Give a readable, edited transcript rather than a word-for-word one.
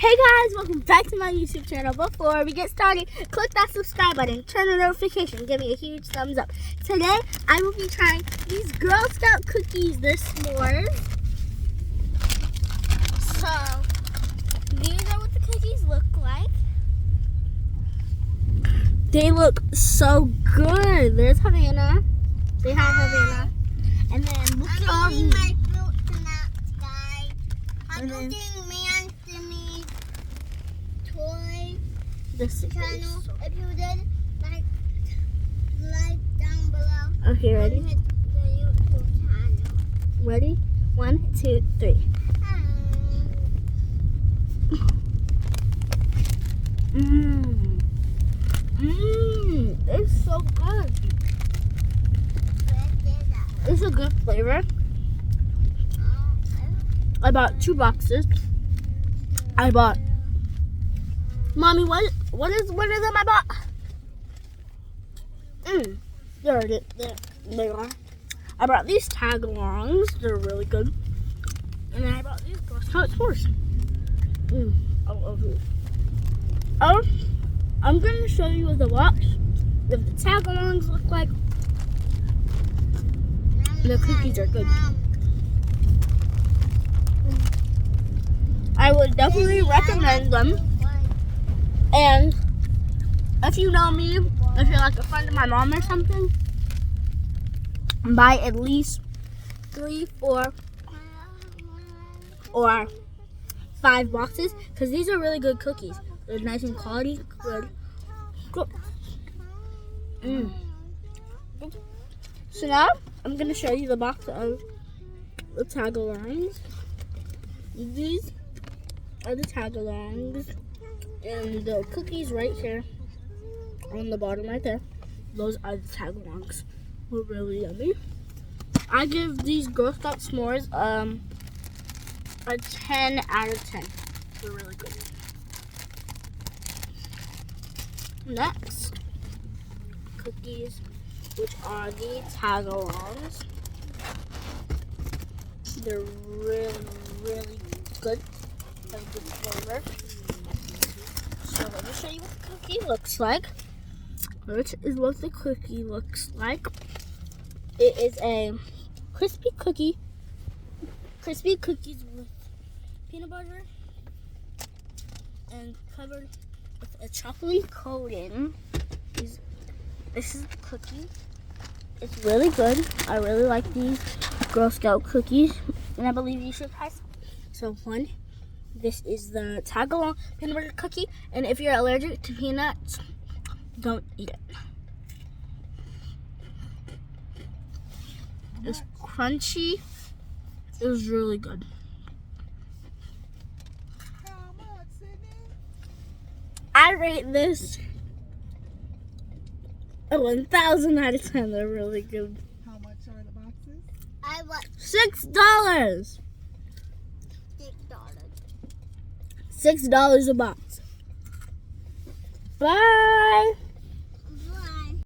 Hey guys, welcome back to my YouTube channel. Before we get started, click that subscribe button, turn on notifications, give me a huge thumbs up. Today, I will be trying these Girl Scout cookies, they're s'mores. So, these are what the cookies look like. They look so good. There's Havana. They have Havana. And then look at all these. My fruit snacks, guys. I'm looking man to me toy This channel. If you did, like down below. Okay, ready? And hit the YouTube channel. Ready? 1, 2, 3. It's so good. It's a good flavor. I bought 2 boxes. I bought. Mommy, what is them I bought? There they are. I brought these tag-alongs. They're really good. And then I bought these Girl Scout s'mores. I love these. Oh, I'm going to show you what the box, what the tag-alongs look like. The cookies are good. I would definitely recommend them. And if you know me, if you're like a friend of my mom or something, buy at least 3, 4, or 5 boxes, because these are really good cookies. They're nice and quality, good. So now I'm gonna show you the box of the tag-alongs. These are the tag-alongs, and the cookies right here on the bottom right there. Those are the tag-alongs. They're really yummy. I give these Girl Scout s'mores a 10 out of 10. They're really good. Next, cookies, which are the tag-alongs. They're really good. Have a good flavor. So let me show you what the cookie looks like. Which is what the cookie looks like. It is a crispy cookie. Crispy cookies with peanut butter and covered with a chocolate coating. This is the cookie. It's really good. I really like these Girl Scout cookies, and I believe you should try some. So one, this is the tag-along peanut butter cookie, and if you're allergic to peanuts, don't eat it. It's crunchy. It was really good. I rate this a 1,000 out of 10. They're really good. How much are the boxes? I want $6. $6. $6 a box. Bye.